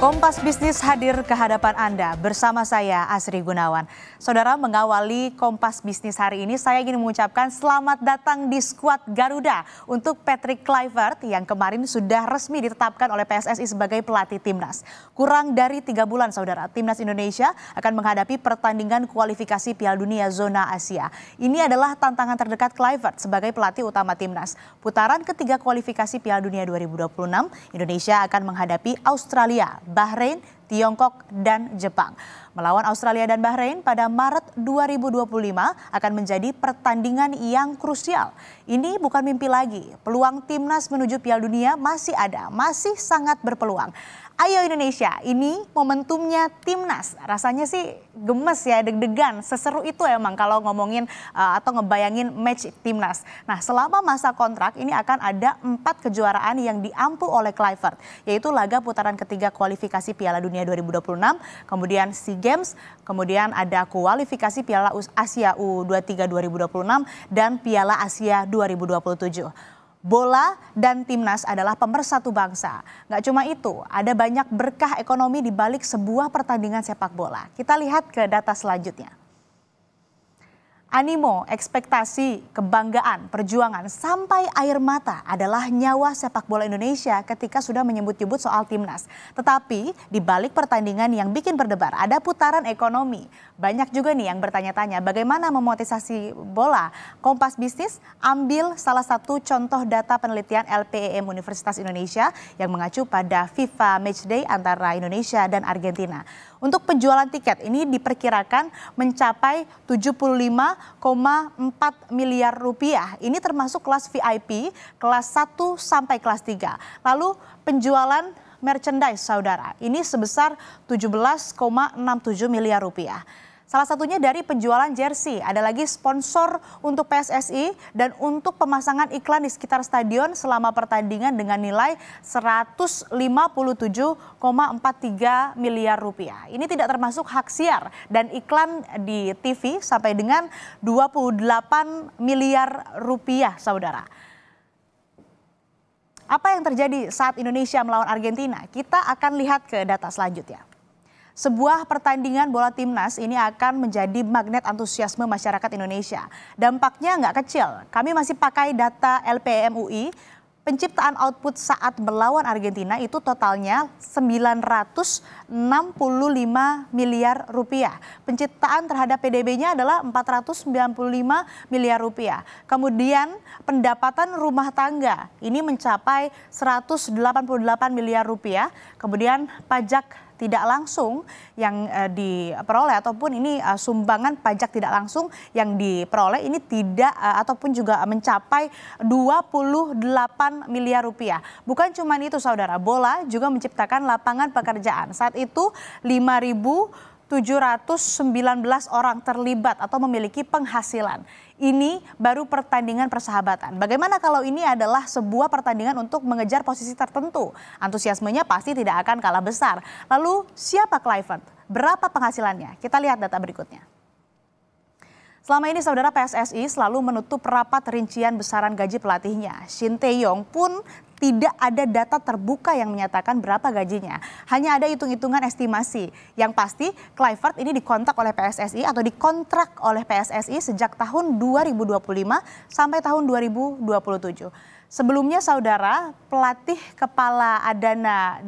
Kompas Bisnis hadir ke hadapan Anda bersama saya Asri Gunawan. Saudara, mengawali Kompas Bisnis hari ini saya ingin mengucapkan selamat datang di skuad Garuda untuk Patrick Kluivert yang kemarin sudah resmi ditetapkan oleh PSSI sebagai pelatih Timnas. Kurang dari 3 bulan saudara, Timnas Indonesia akan menghadapi pertandingan kualifikasi Piala Dunia Zona Asia. Ini adalah tantangan terdekat Kluivert sebagai pelatih utama Timnas. Putaran ketiga kualifikasi Piala Dunia 2026, Indonesia akan menghadapi Australia, Bahrain, Tiongkok, dan Jepang. Melawan Australia dan Bahrain pada Maret 2025 akan menjadi pertandingan yang krusial. Ini bukan mimpi lagi. Peluang Timnas menuju Piala Dunia masih ada, masih sangat berpeluang. Ayo Indonesia, ini momentumnya Timnas. Rasanya sih gemes ya, deg-degan. Seseru itu emang kalau ngomongin atau ngebayangin match Timnas. Nah, selama masa kontrak ini akan ada 4 kejuaraan yang diampu oleh Kluivert, yaitu laga putaran ketiga kualifikasi Piala Dunia 2026, kemudian SEA Games, kemudian ada kualifikasi Piala Asia U23 2026 dan Piala Asia 2027. Bola dan Timnas adalah pemersatu bangsa. Nggak cuma itu, ada banyak berkah ekonomi di balik sebuah pertandingan sepak bola. Kita lihat ke data selanjutnya. Animo, ekspektasi, kebanggaan, perjuangan, sampai air mata adalah nyawa sepak bola Indonesia ketika sudah menyebut-nyebut soal Timnas. Tetapi di balik pertandingan yang bikin berdebar, ada putaran ekonomi. Banyak juga nih yang bertanya-tanya bagaimana memonetisasi bola. Kompas Bisnis ambil salah satu contoh data penelitian LPEM Universitas Indonesia yang mengacu pada FIFA Matchday antara Indonesia dan Argentina. Untuk penjualan tiket ini diperkirakan mencapai 75,4 miliar rupiah. Ini termasuk kelas VIP, kelas 1 sampai kelas 3. Lalu penjualan merchandise saudara, ini sebesar 17,67 miliar rupiah. Salah satunya dari penjualan jersey, ada lagi sponsor untuk PSSI dan untuk pemasangan iklan di sekitar stadion selama pertandingan dengan nilai 157,43 miliar rupiah. Ini tidak termasuk hak siar dan iklan di TV sampai dengan 28 miliar rupiah saudara. Apa yang terjadi saat Indonesia melawan Argentina? Kita akan lihat ke data selanjutnya. Sebuah pertandingan bola Timnas ini akan menjadi magnet antusiasme masyarakat Indonesia. Dampaknya nggak kecil. Kami masih pakai data LPM UI. Penciptaan output saat melawan Argentina itu totalnya 965 miliar rupiah. Penciptaan terhadap PDB-nya adalah 495 miliar rupiah. Kemudian pendapatan rumah tangga ini mencapai 188 miliar rupiah. Kemudian pajak tidak langsung yang diperoleh ataupun ini sumbangan pajak tidak langsung yang diperoleh ini tidak ataupun juga mencapai 28 miliar rupiah. Bukan cuma itu saudara, bola juga menciptakan lapangan pekerjaan. Saat itu 5.719 orang terlibat atau memiliki penghasilan. Ini baru pertandingan persahabatan. Bagaimana kalau ini adalah sebuah pertandingan untuk mengejar posisi tertentu? Antusiasmenya pasti tidak akan kalah besar. Lalu siapa Kluivert? Berapa penghasilannya? Kita lihat data berikutnya. Selama ini saudara, PSSI selalu menutup rapat rincian besaran gaji pelatihnya. Shin Tae-yong pun tidak ada data terbuka yang menyatakan berapa gajinya. Hanya ada hitung-hitungan estimasi. Yang pasti Kluivert ini dikontak oleh PSSI atau dikontrak oleh PSSI sejak tahun 2025 sampai tahun 2027. Sebelumnya saudara, pelatih kepala Adana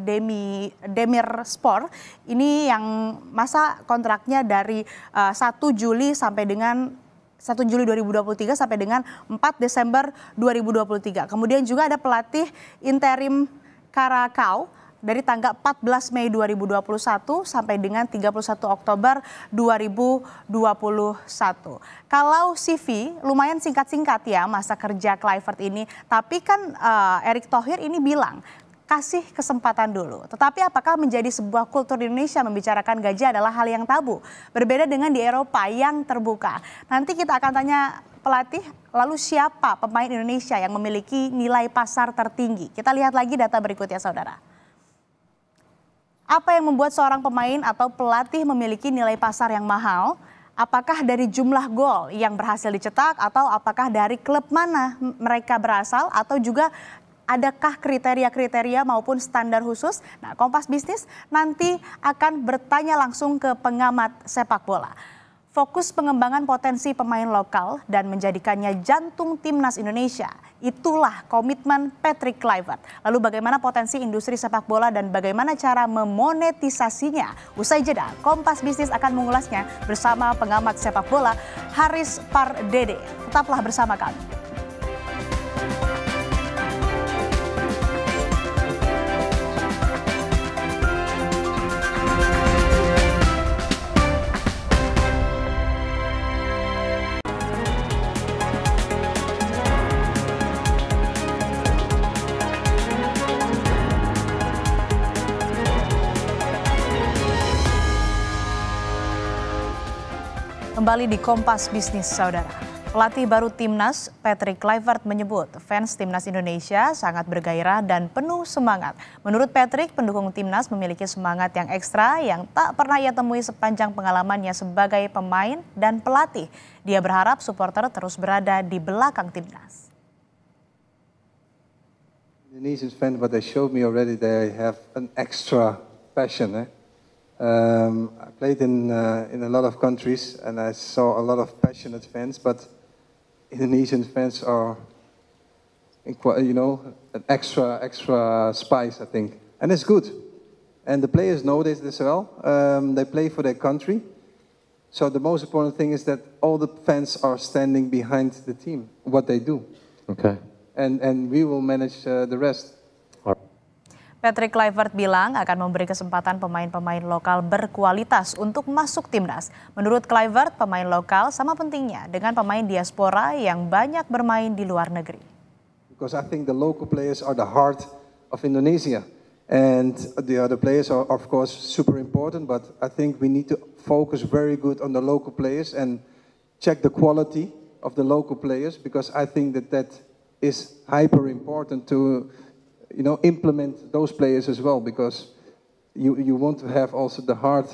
Demirspor ini yang masa kontraknya dari 1 Juli sampai dengan 1 Juli 2023 sampai dengan 4 Desember 2023. Kemudian juga ada pelatih interim Karakau dari tanggal 14 Mei 2021 sampai dengan 31 Oktober 2021. Kalau CV lumayan singkat-singkat ya masa kerja Kluivert ini, tapi kan Erick Thohir ini bilang kasih kesempatan dulu. Tetapi apakah menjadi sebuah kultur di Indonesia membicarakan gaji adalah hal yang tabu? Berbeda dengan di Eropa yang terbuka. Nanti kita akan tanya pelatih, lalu siapa pemain Indonesia yang memiliki nilai pasar tertinggi? Kita lihat lagi data berikutnya saudara. Apa yang membuat seorang pemain atau pelatih memiliki nilai pasar yang mahal? Apakah dari jumlah gol yang berhasil dicetak atau apakah dari klub mana mereka berasal atau juga Adakah kriteria-kriteria maupun standar khusus? Nah, Kompas Bisnis nanti akan bertanya langsung ke pengamat sepak bola. Fokus pengembangan potensi pemain lokal dan menjadikannya jantung timnas Indonesia. Itulah komitmen Patrick Kluivert. Lalu bagaimana potensi industri sepak bola dan bagaimana cara memonetisasinya? Usai jeda, Kompas Bisnis akan mengulasnya bersama pengamat sepak bola Haris Pardede. Tetaplah bersama kami. Kembali di Kompas Bisnis, saudara. Pelatih baru Timnas, Patrick Kluivert menyebut fans Timnas Indonesia sangat bergairah dan penuh semangat. Menurut Patrick, pendukung Timnas memiliki semangat yang ekstra yang tak pernah ia temui sepanjang pengalamannya sebagai pemain dan pelatih. Dia berharap supporter terus berada di belakang Timnas. Indonesian fans, what they showed me already, they have an extra passion. I played in a lot of countries and I saw a lot of passionate fans, but Indonesian fans are, an extra spice, I think, and it's good. And the players know this as well. They play for their country, so the most important thing is that all the fans are standing behind the team, what they do. Okay. And we will manage the rest. Patrick Kluivert bilang akan memberi kesempatan pemain-pemain lokal berkualitas untuk masuk timnas. Menurut Kluivert, pemain lokal sama pentingnya dengan pemain diaspora yang banyak bermain di luar negeri. Because I think the local players are the heart of Indonesia, and the other players are of course super important. But I think we need to focus very good on the local players and check the quality of the local players, because I think that is hyper important to implement those players as well, because you want to have also the heart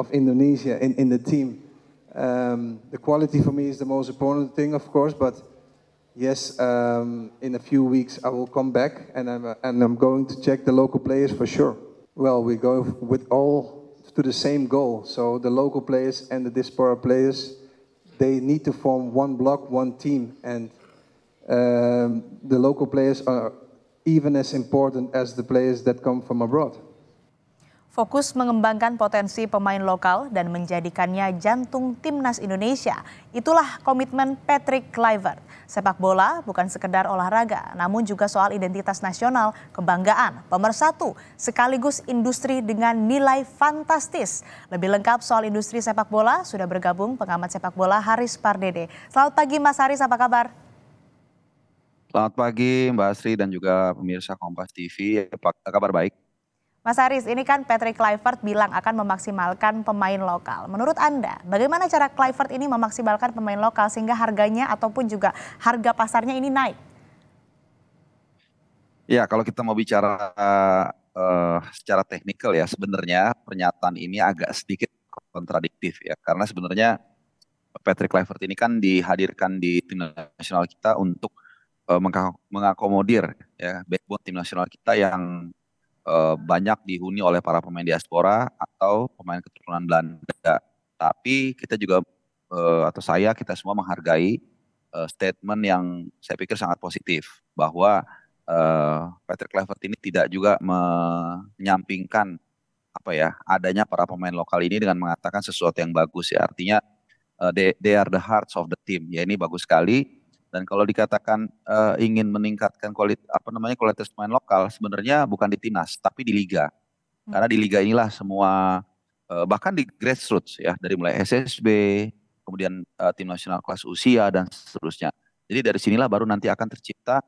of Indonesia in the team. The quality for me is the most important thing, of course, but yes, in a few weeks I will come back and I'm going to check the local players for sure. Well, we go with all to the same goal. So the local players and the diaspora players, they need to form one block, one team, and the local players are even as important as the players that come from abroad. Fokus mengembangkan potensi pemain lokal dan menjadikannya jantung timnas Indonesia. Itulah komitmen Patrick Kluivert. Sepak bola bukan sekedar olahraga, namun juga soal identitas nasional, kebanggaan, pemersatu, sekaligus industri dengan nilai fantastis. Lebih lengkap soal industri sepak bola, sudah bergabung pengamat sepak bola Haris Pardede. Selamat pagi Mas Haris, apa kabar? Selamat pagi Mbak Asri dan juga pemirsa Kompas TV, apa kabar baik? Mas Haris, ini kan Patrick Kluivert bilang akan memaksimalkan pemain lokal. Menurut Anda, bagaimana cara Kluivert ini memaksimalkan pemain lokal sehingga harganya ataupun juga harga pasarnya ini naik? Ya, kalau kita mau bicara secara teknikal ya, sebenarnya pernyataan ini agak sedikit kontradiktif ya, karena sebenarnya Patrick Kluivert ini kan dihadirkan di tim nasional kita untuk mengakomodir ya backbone tim nasional kita yang banyak dihuni oleh para pemain diaspora atau pemain keturunan Belanda. Tapi kita juga atau kita semua menghargai statement yang saya pikir sangat positif bahwa Patrick Kluivert ini tidak juga menyampingkan adanya para pemain lokal ini dengan mengatakan sesuatu yang bagus ya. Artinya they are the hearts of the team. Ya, ini bagus sekali. Dan kalau dikatakan ingin meningkatkan kualitas pemain lokal, sebenarnya bukan di timnas, tapi di liga. Karena di liga inilah semua, bahkan di grassroots ya, dari mulai SSB, kemudian tim nasional kelas usia dan seterusnya. Jadi dari sinilah baru nanti akan tercipta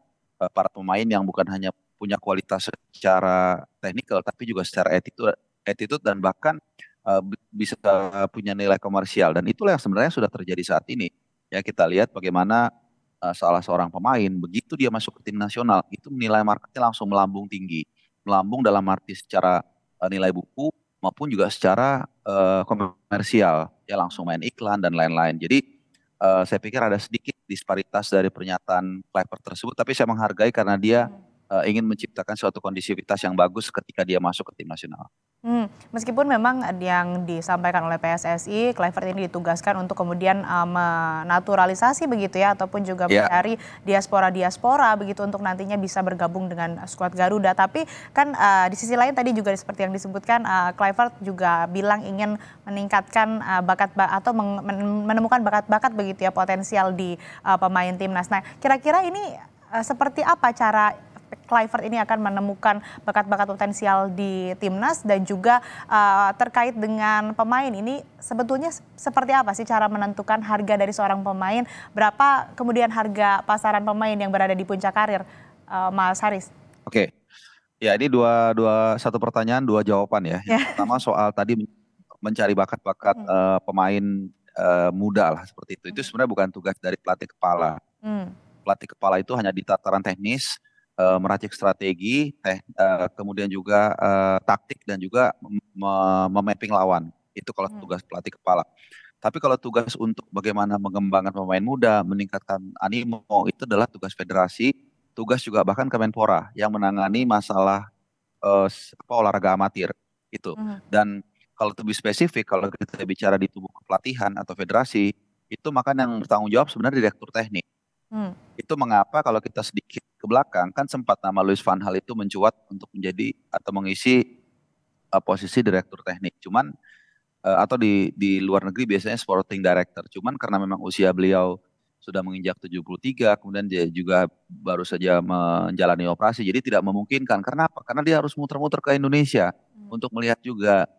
para pemain yang bukan hanya punya kualitas secara teknikal, tapi juga secara attitude dan bahkan bisa punya nilai komersial. Dan itulah yang sebenarnya sudah terjadi saat ini. Ya, kita lihat bagaimana salah seorang pemain begitu dia masuk ke tim nasional itu nilai marketnya langsung melambung tinggi, melambung dalam arti secara nilai buku maupun juga secara komersial, ya langsung main iklan dan lain-lain. Jadi saya pikir ada sedikit disparitas dari pernyataan Kluivert tersebut, tapi saya menghargai karena dia ingin menciptakan suatu kondisivitas yang bagus ketika dia masuk ke tim nasional. Meskipun memang yang disampaikan oleh PSSI, Kluivert ini ditugaskan untuk kemudian menaturalisasi begitu ya, ataupun juga mencari diaspora begitu untuk nantinya bisa bergabung dengan skuad Garuda. Tapi kan di sisi lain tadi juga seperti yang disebutkan, Kluivert juga bilang ingin meningkatkan bakat atau menemukan bakat-bakat begitu ya potensial di pemain timnas. Nah, kira-kira ini seperti apa cara Kluivert ini akan menemukan bakat-bakat potensial di timnas dan juga terkait dengan pemain ini sebetulnya seperti apa sih cara menentukan harga dari seorang pemain, berapa kemudian harga pasaran pemain yang berada di puncak karir, Mas Haris? Oke, ya ini satu pertanyaan dua jawaban ya. Yang pertama soal tadi mencari bakat-bakat pemain muda lah seperti itu. Itu sebenarnya bukan tugas dari pelatih kepala. Pelatih kepala itu hanya di tataran teknis, meracik strategi, kemudian juga taktik dan juga memapping lawan. Itu kalau tugas pelatih kepala. Tapi kalau tugas untuk bagaimana mengembangkan pemain muda, meningkatkan animo, itu adalah tugas federasi, tugas juga bahkan Kemenpora yang menangani masalah olahraga amatir itu. Dan kalau lebih spesifik, kalau kita bicara di tubuh kepelatihan atau federasi, itu maka yang bertanggung jawab sebenarnya direktur teknik. Itu mengapa kalau kita sedikit ke belakang kan sempat nama Louis van Gaal itu mencuat untuk menjadi atau mengisi posisi direktur teknik. Cuman atau di luar negeri biasanya sporting director. Cuman karena memang usia beliau sudah menginjak 73, kemudian dia juga baru saja menjalani operasi, jadi tidak memungkinkan. Karena apa? Karena dia harus muter-muter ke Indonesia untuk melihat juga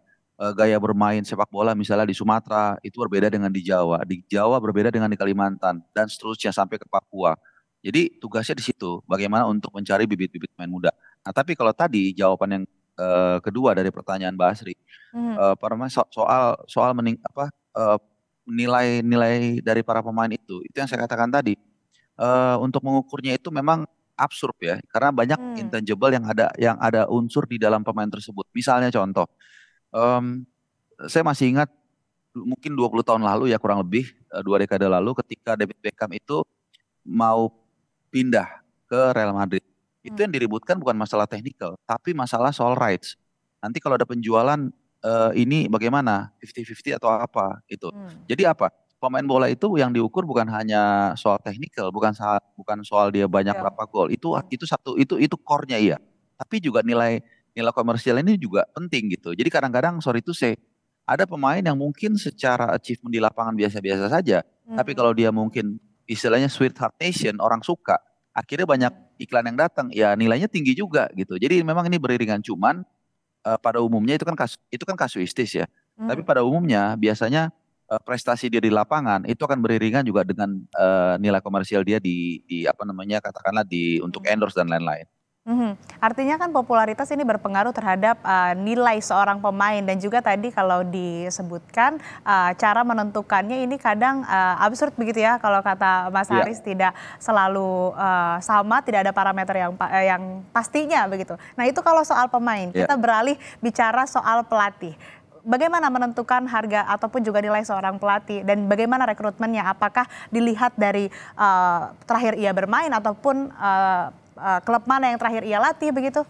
gaya bermain sepak bola misalnya di Sumatera itu berbeda dengan di Jawa berbeda dengan di Kalimantan dan seterusnya sampai ke Papua. Jadi tugasnya di situ, bagaimana untuk mencari bibit-bibit pemain muda. Nah tapi kalau tadi jawaban yang kedua dari pertanyaan Mbak Asri, soal nilai dari para pemain itu yang saya katakan tadi, untuk mengukurnya itu memang absurd ya, karena banyak intangible yang ada unsur di dalam pemain tersebut. Misalnya contoh. Saya masih ingat mungkin 20 tahun lalu ya kurang lebih 2 dekade lalu ketika David Beckham itu mau pindah ke Real Madrid. Itu yang diributkan bukan masalah teknikal, tapi masalah soal rights. Nanti kalau ada penjualan ini bagaimana 50-50 atau apa itu. Jadi apa? Pemain bola itu yang diukur bukan hanya soal teknikal, bukan soal dia banyak berapa gol. Itu core-nya iya. Tapi juga nilai komersial ini juga penting gitu. Jadi kadang-kadang sorry to say, ada pemain yang mungkin secara achievement di lapangan biasa-biasa saja, tapi kalau dia mungkin istilahnya sweetheart nation, orang suka, akhirnya banyak iklan yang datang, ya nilainya tinggi juga gitu. Jadi memang ini beriringan, cuman pada umumnya itu kan kasuistis ya. Tapi pada umumnya biasanya prestasi dia di lapangan itu akan beriringan juga dengan nilai komersial dia katakanlah untuk endorse dan lain-lain. Artinya kan popularitas ini berpengaruh terhadap nilai seorang pemain dan juga tadi kalau disebutkan cara menentukannya ini kadang absurd begitu ya kalau kata Mas Haris, tidak selalu sama, tidak ada parameter yang pastinya begitu. Nah itu kalau soal pemain, kita beralih bicara soal pelatih. Bagaimana menentukan harga ataupun juga nilai seorang pelatih dan bagaimana rekrutmennya? Apakah dilihat dari terakhir ia bermain ataupun klub mana yang terakhir ia latih begitu?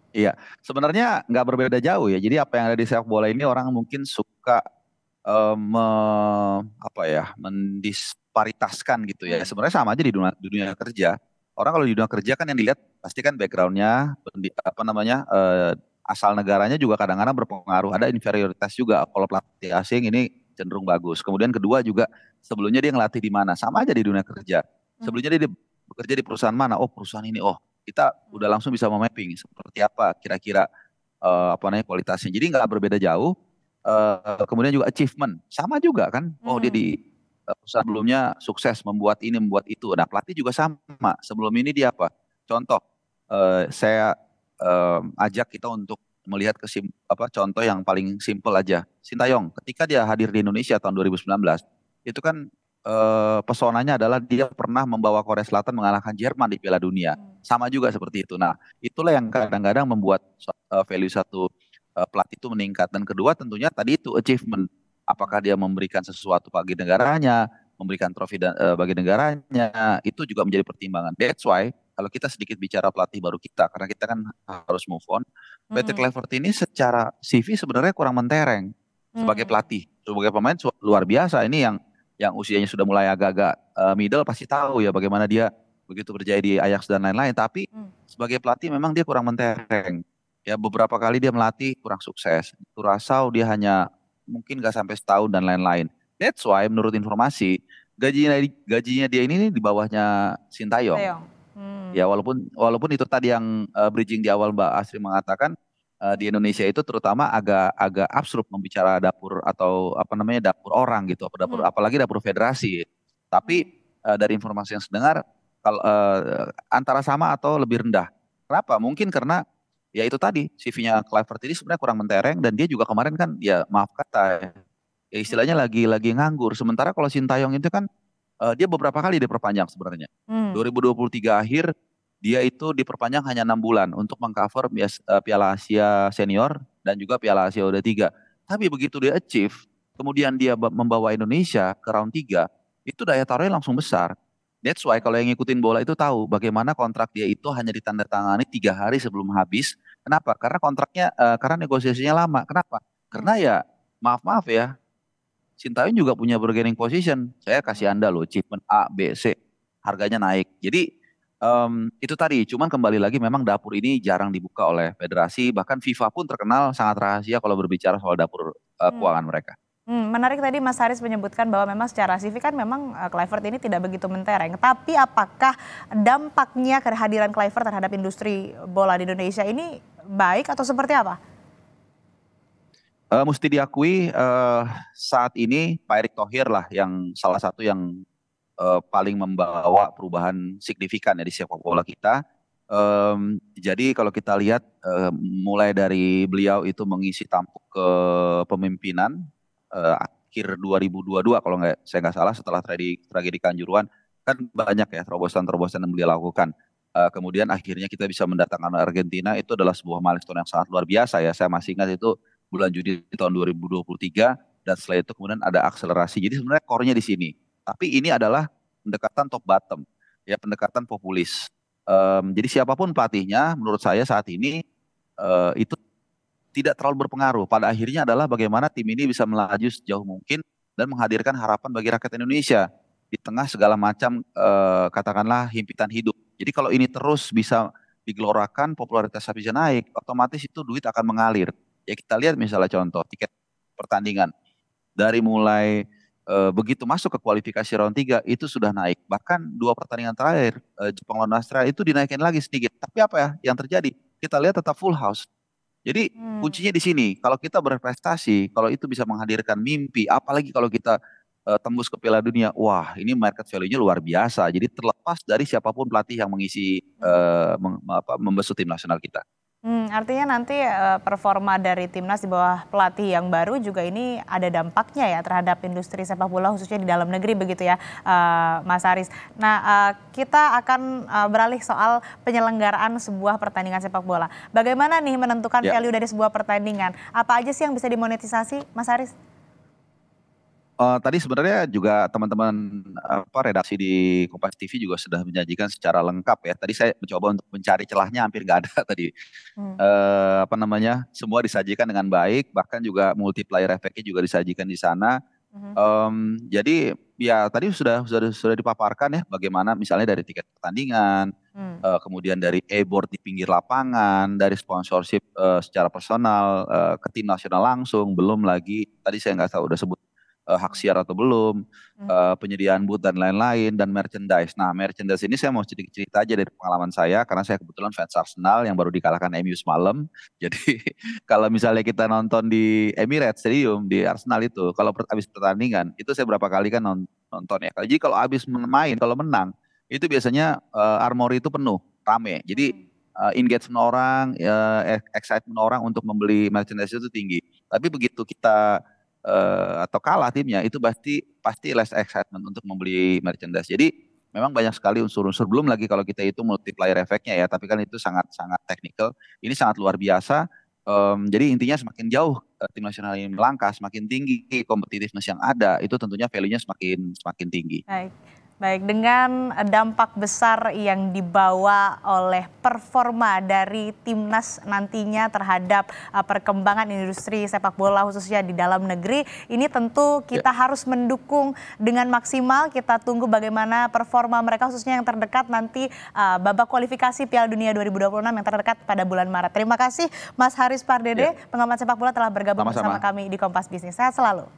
Iya, sebenarnya nggak berbeda jauh ya. Jadi apa yang ada di sepak bola ini orang mungkin suka mendisparitaskan gitu ya. Sebenarnya sama aja di dunia kerja. Orang kalau di dunia kerja kan yang dilihat pasti kan backgroundnya, asal negaranya juga kadang-kadang berpengaruh. Ada inferioritas juga. Kalau pelatih asing ini cenderung bagus. Kemudian kedua juga sebelumnya dia ngelatih di mana. Sama aja di dunia kerja. Sebelumnya dia bekerja di perusahaan mana? Oh perusahaan ini. Oh kita udah langsung bisa memapping seperti apa kira-kira kualitasnya. Jadi nggak berbeda jauh. Kemudian juga achievement sama juga kan. Oh dia di perusahaan sebelumnya sukses membuat ini membuat itu. Nah pelatih juga sama. Sebelum ini dia apa? Contoh saya ajak kita untuk melihat contoh yang paling simpel aja. Sintayong ketika dia hadir di Indonesia tahun 2019 itu kan pesonanya adalah dia pernah membawa Korea Selatan mengalahkan Jerman di Piala Dunia. Sama juga seperti itu. Nah, itulah yang kadang-kadang membuat value satu pelatih itu meningkat. Dan kedua tentunya tadi itu achievement. Apakah dia memberikan sesuatu bagi negaranya, memberikan trofi bagi negaranya, itu juga menjadi pertimbangan. That's why kalau kita sedikit bicara pelatih baru kita, karena kita kan harus move on. Patrick Mm-mm. Kluivert ini secara CV sebenarnya kurang mentereng sebagai Mm. pelatih, sebagai pemain luar biasa. Ini yang usianya sudah mulai agak-agak middle pasti tahu ya bagaimana dia begitu berjaya di Ajax dan lain-lain. Tapi Mm. sebagai pelatih memang dia kurang mentereng. Ya beberapa kali dia melatih kurang sukses. Curaçao dia hanya mungkin gak sampai setahun dan lain-lain. That's why menurut informasi gajinya dia ini di bawahnya Sintayong. Sintayong. Ya walaupun walaupun itu tadi yang bridging di awal Mbak Asri mengatakan di Indonesia itu terutama agak agak absurd membicara dapur atau apa namanya dapur orang gitu, apa dapur Mm. apalagi dapur federasi. Tapi Mm. dari informasi yang sedengar kalau antara sama atau lebih rendah. Kenapa? Mungkin karena ya itu tadi CV-nya Kluivert ini sebenarnya kurang mentereng dan dia juga kemarin kan ya maaf kata ya istilahnya lagi nganggur. Sementara kalau Sintayong itu kan dia beberapa kali diperpanjang sebenarnya. Mm. 2023 akhir dia itu diperpanjang hanya 6 bulan untuk mengcover Piala Asia Senior dan juga Piala Asia U23. Tapi begitu dia achieve, kemudian dia membawa Indonesia ke round 3, itu daya taruhnya langsung besar. That's why kalau yang ngikutin bola itu tahu bagaimana kontrak dia itu hanya ditandatangani 3 hari sebelum habis. Kenapa? Karena kontraknya, karena negosiasinya lama. Kenapa? Mm. Karena ya maaf-maaf ya, Sintayong juga punya bargaining position. Saya kasih Anda loh, achievement A, B, C. Harganya naik. Jadi itu tadi, cuman kembali lagi memang dapur ini jarang dibuka oleh federasi. Bahkan FIFA pun terkenal sangat rahasia kalau berbicara soal dapur Mm. keuangan mereka. Menarik tadi Mas Haris menyebutkan bahwa memang secara CV kan memang Kluivert ini tidak begitu mentereng. Tapi apakah dampaknya kehadiran Kluivert terhadap industri bola di Indonesia ini baik atau seperti apa? Mesti diakui saat ini Pak Erick Thohir lah yang salah satu yang paling membawa perubahan signifikan ya di sepak bola kita. Jadi kalau kita lihat mulai dari beliau itu mengisi tampuk ke pemimpinan akhir 2022 kalau saya nggak salah setelah tragedi Kanjuruhan kan banyak ya terobosan-terobosan yang beliau lakukan. Kemudian akhirnya kita bisa mendatangkan Argentina itu adalah sebuah milestone yang sangat luar biasa ya. Saya masih ingat itu bulan Juni tahun 2023 dan setelah itu kemudian ada akselerasi. Jadi sebenarnya core-nya di sini. Tapi ini adalah pendekatan top bottom, ya pendekatan populis. Jadi siapapun pelatihnya, menurut saya saat ini itu tidak terlalu berpengaruh. Pada akhirnya adalah bagaimana tim ini bisa melaju sejauh mungkin dan menghadirkan harapan bagi rakyat Indonesia di tengah segala macam katakanlah himpitan hidup. Jadi kalau ini terus bisa digelorakan, popularitasnya bisa naik, otomatis itu duit akan mengalir. Ya kita lihat misalnya contoh tiket pertandingan dari mulai begitu masuk ke kualifikasi round 3 itu sudah naik. Bahkan 2 pertandingan terakhir Jepang lawan Australia itu dinaikin lagi sedikit. Tapi apa ya yang terjadi? Kita lihat tetap full house. Jadi Hmm. kuncinya di sini. Kalau kita berprestasi, kalau itu bisa menghadirkan mimpi, apalagi kalau kita tembus ke Piala Dunia, wah ini market value-nya luar biasa. Jadi terlepas dari siapapun pelatih yang mengisi membesut tim nasional kita. Artinya nanti performa dari timnas di bawah pelatih yang baru juga ini ada dampaknya ya terhadap industri sepak bola khususnya di dalam negeri begitu ya Mas Haris. Nah kita akan beralih soal penyelenggaraan sebuah pertandingan sepak bola. Bagaimana nih menentukan Ya. value dari sebuah pertandingan? Apa aja sih yang bisa dimonetisasi Mas Haris? Tadi sebenarnya juga teman-teman redaksi di Kompas TV juga sudah menyajikan secara lengkap ya. Tadi saya mencoba untuk mencari celahnya hampir nggak ada tadi. Hmm. Apa namanya? Semua disajikan dengan baik, bahkan juga multiplier efeknya juga disajikan di sana. Mhm. Jadi ya tadi sudah dipaparkan ya bagaimana misalnya dari tiket pertandingan, Hmm. kemudian dari e-board di pinggir lapangan, dari sponsorship secara personal ke tim nasional langsung, belum lagi tadi saya nggak tahu udah sebut hak siar atau belum, Hmm. penyediaan booth dan lain-lain dan merchandise. Nah, merchandise ini saya mau sedikit cerita aja dari pengalaman saya karena saya kebetulan fans Arsenal yang baru dikalahkan MU semalam. Jadi kalau misalnya kita nonton di Emirates Stadium di Arsenal itu, kalau habis pertandingan itu saya berapa kali kan nonton ya. Jadi kalau habis main, kalau menang itu biasanya armory itu penuh, rame. Jadi engagement orang, excitement orang untuk membeli merchandise itu tinggi. Tapi begitu kita atau kalah timnya itu pasti less excitement untuk membeli merchandise. Jadi memang banyak sekali unsur-unsur belum lagi kalau kita itu multiplier efeknya ya, tapi kan itu sangat-sangat teknikal. Ini sangat luar biasa. Jadi intinya semakin jauh tim nasional ini melangkah, semakin tinggi competitiveness yang ada, itu tentunya value-nya semakin tinggi. Baik. Baik, dengan dampak besar yang dibawa oleh performa dari timnas nantinya terhadap perkembangan industri sepak bola khususnya di dalam negeri, ini tentu kita harus mendukung dengan maksimal. Kita tunggu bagaimana performa mereka khususnya yang terdekat nanti babak kualifikasi Piala Dunia 2026 yang terdekat pada bulan Maret. Terima kasih Mas Haris Pardede, pengamat sepak bola telah bergabung bersama kami di Kompas Bisnis. Sehat selalu.